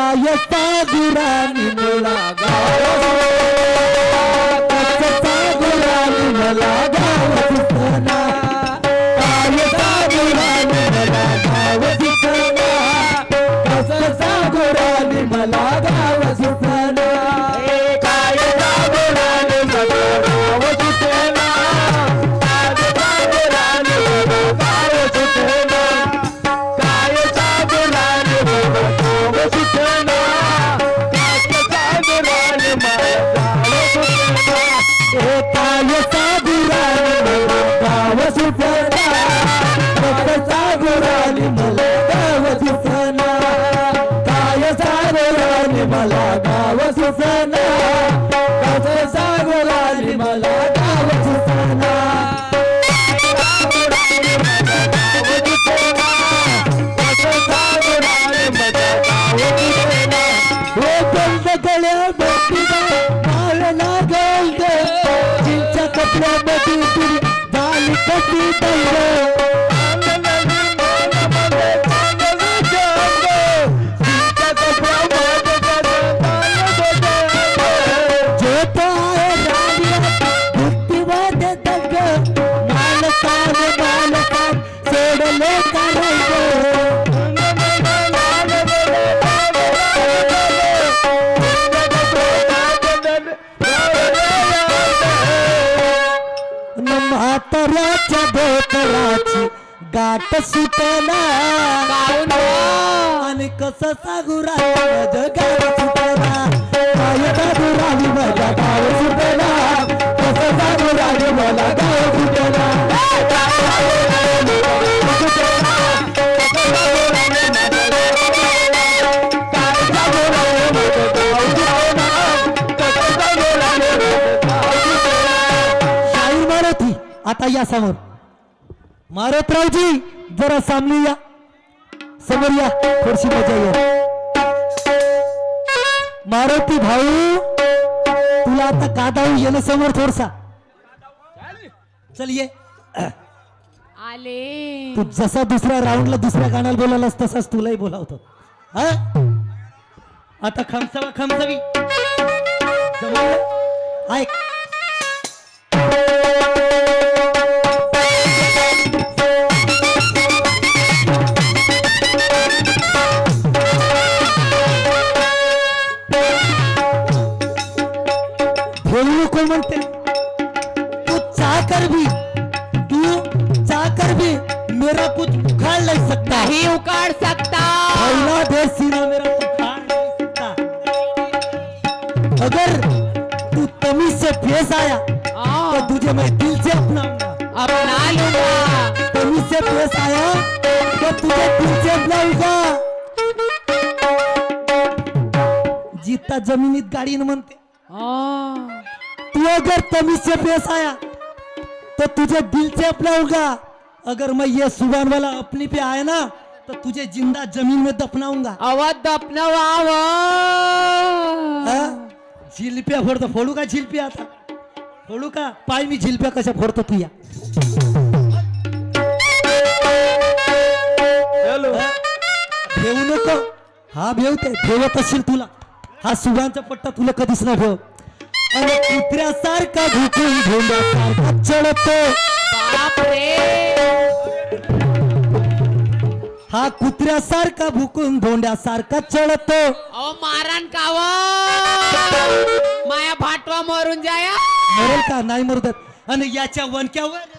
काय सागुरानी मला गाव सागुरानी मला गाव सुचना काय सागुरानी मला गाव सुचना कसं सागुरानी मला गाव सुचना काय सागुरानी मला गाव सुचना काय सागुरानी मला गाव सुचना काय सागुरानी मला गाव सुचना काय सागुरानी मला गाव सुचना काय सागुरानी मला गाव सुचना कसं सागुरानी मला गाव सुचना काय सागुरानी मला गाव सुचना कसं सागुरानी मला गाव सुचना गळ्या बसला माळला गोल्ड चिंचा कपड्यामध्ये तुरी झाली कशी तैर जोत आहे राणीला बुद्धिवाद दग मालकान सोडले म्हाताऱ्याच्या धोतराची गाठ सुटला आणि कसं सागुरानी माझं गाव सुटला काय सागुरानी माझा गाव सुटला कसं सागुरानी मला गाव सुटला आता या समोर मारुतरावजी जरा सामने या समोर या थोडीशी मजा या मारुती भाऊ तुला आता कादाऊ ये ना समोर थोडसा चल ये आले तू जसा दुसऱ्या राऊंडला दुसऱ्या गाण्याला बोलायलास तसाच तुलाही बोलावतो हा आता खमसावा खमसावी जवळ ऐक कोई म्हणते तू चाकर भी मेरा कुछ उखाड़ नहीं सकता नहीं उखाड़ सकता देश सीना मेरा उखाड़ नहीं सकता अगर तू तमीज से पेश आया तो तुझे मैं दिल से अपनाऊंगा अपना लूंगा तमीज से पेश आया तो तुझे दिल से अपनाऊंगा जीता जमिनीत गाडी न म्हणते तू अगर तमीज से पेश आया तो तुझे दिल से अपनाऊंगा अगर मैं ये सुबान वाला अपनी पे आया ना तो तुझे जिंदा जमीन में दफनाऊंगा अवध दफनवाव झिलप्या फोडतो फोडू का झिलप्या आता फोडू का पाय मी झिलप्या कशा फोडतो तू या हॅलो भेऊ नको हा भेवते भेवत असेल तुला हा सुबानचा पट्टा तुला कधीच नाही भेव आणि कुत्र्यासारखा भुकून धोंड्यासारखा चढतो बापरे हा कुत्र्यासारखा भुकून धोंड्यासारखा चढतो ओ मारण काव माया भाटवा मरून जाया मरेल का नाही मरदत आणि याच्या वणक्यावर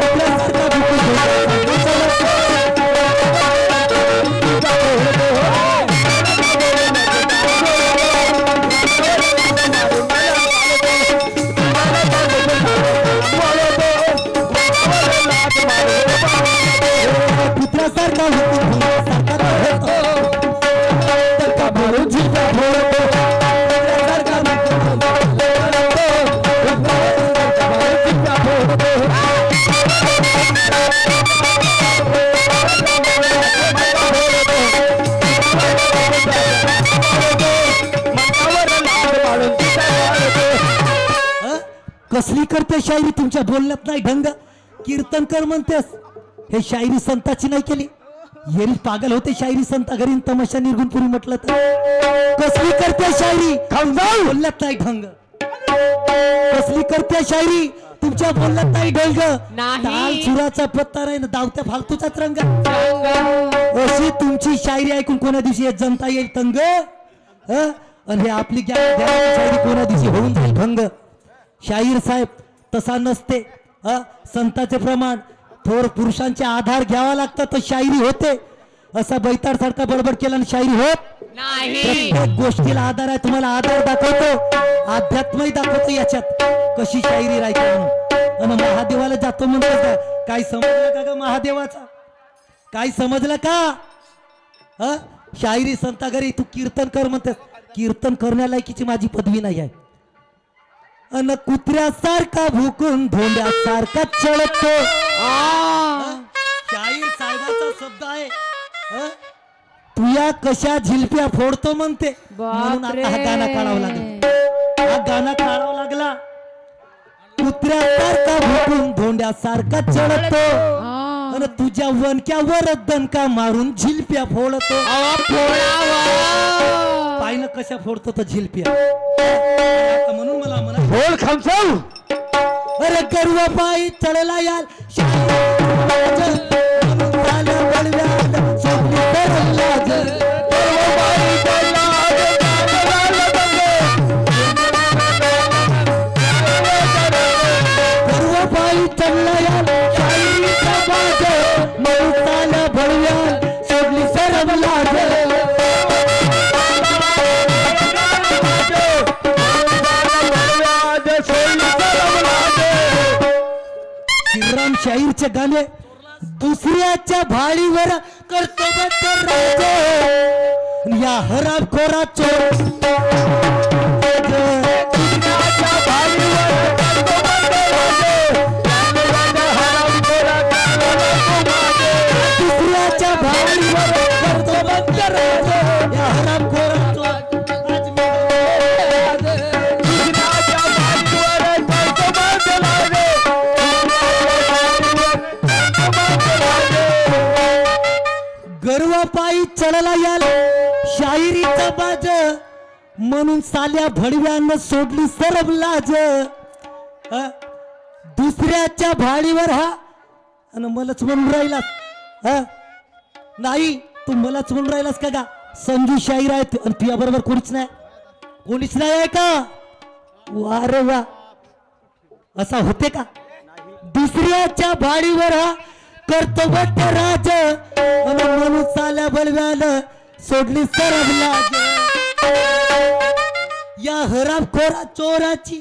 कुत्र्यासारखा भुकून धोंड्यासारखा चढतो कुत्र्यासारखा कसली करते शायरी तुमच्या बोलण्यात नाही ढंग कीर्तनकर म्हणतेस हे शायरी संताची नाही केली येरी पागल होते शायरी संता घरी तमाशा निघून पुरी म्हटलं तर कसली करते शायरी बोलल्यात नाही ढंग कसली करते शायरी तुमच्या बोलल्यात नाही ढंग ताल सुराचा पत्ता नाही ना दावत्या फालतूचाच रंग अशी तुमची शायरी ऐकून कोणा दिवशी जनता येईल तंग आणि हे आपली शायरी कोणा दिवशी होऊन जाईल भंग शाहीर साहेब तसा नसते संताचे प्रमाण थोर पुरुषांचे आधार घ्यावा लागतं तर शायरी होते असा बैताड सारखा बडबड केला आणि शायरी होत नाही प्रत्येक गोष्टीला आधार आहे तुम्हाला आधार दाखवतो अध्यात्मही दाखवतो याच्यात कशी शायरी राहते म्हणून आणि महादेवाला जातो म्हणतो काय समजलं का ग महादेवाचा काय समजलं का शायरी संता घरी तू कीर्तन कर म्हणतेस कीर्तन करण्यालायकीची माझी पदवी नाही आहे अन कुत्र्यासारखा भुकून धोंड्यासारखा चढतो शाहीर साहेबाचा शब्द आहे तुया कशा झिलप्या फोडतो म्हणते म्हणून आता हा गाणं काढावं लागला हा गाणं काढावं लागला कुत्र्यासारखा भुकून धोंड्यासारखा चढतो अन तुझ्या वनक्यावर दणका मारून झिलप्या फोडतो पाहिलं कशा फोडतो तो झिलप्या म्हणून मला म्हणा बोल खामसाव अरे गरुवा पायी चढला याल गरुवा पायी चढला याल शाहीचा बाज मौताला भळव्याल सोडली सरम लाज श्रीराम शाहीरचे गाणे दुसऱ्याच्या भाळीवर करतो राज या हराम खोरा चोर दुसऱ्याच्या भाळीवर करतो राज या हराम खोरा गरुवा पायी चढला याल शाहिरीचा बाज म्हणून साल्या भडव्यानं सोडली सरब लाज दुसऱ्याच्या भाडीवर हा आणि मलाच म्हणून राहिलास नाही तू मलाच म्हणून राहिलास का गा संजू शाहीर आहे आणि तुझ्या बरोबर कोणीच नाही आहे का वा रे वा असा होते का दुसऱ्याच्या भाडीवर हा करतो राज म्हणून साल्या बळव्यानं सोडली सरब लाज या हरामखोरा चोराची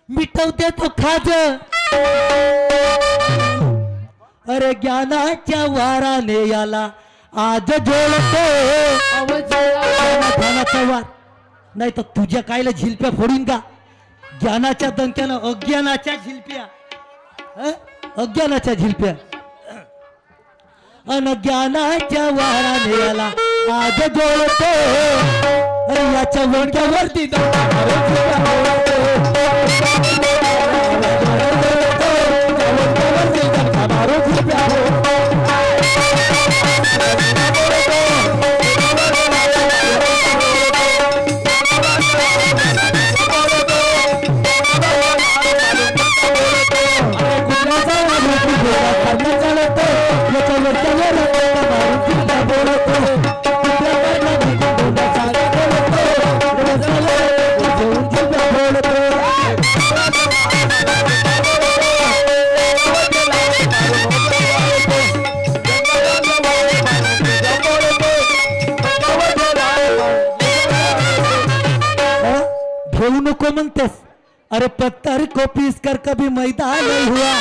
मिटवते तो खाज अरे ज्ञानाच्या वाराने याला आज जोडतो ज्ञानाचा वार नाही तर तुझ्या कायला झिलप्या फोडीन का ज्ञानाच्या दणक्यानं अज्ञानाच्या झिलप्या अनज्ञानाच्या वाराने याला आज जोडतो याच्या वडक्यावरती घेऊ नको म्हणतेस अरे पत्थर को पीस कर कभी मैदा नहीं हुआ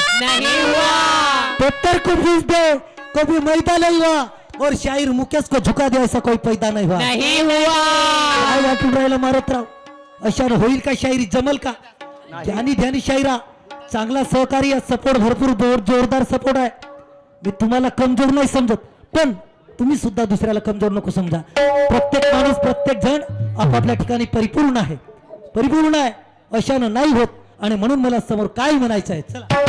पत्थर को पीस दे कभी मैदा नहीं हुआ और शायर मुकेश को झुका दे ऐसा कोई पैदा नहीं हुआ वाटून राहिला मारत राव अशानं होईल का शायरी जमल का ध्यानी शायरा चांगला सहकारी सपोर्ट भरपूर जोरदार सपोर्ट आहे मी तुम्हाला कमजोर नाही समजत पण तुम्ही सुद्धा दुसऱ्याला कमजोर नको समजा प्रत्येक माणूस प्रत्येक जण आपापल्या ठिकाणी परिपूर्ण आहे अशानं नाही होत आणि म्हणून मला समोर काय म्हणायचं आहे चला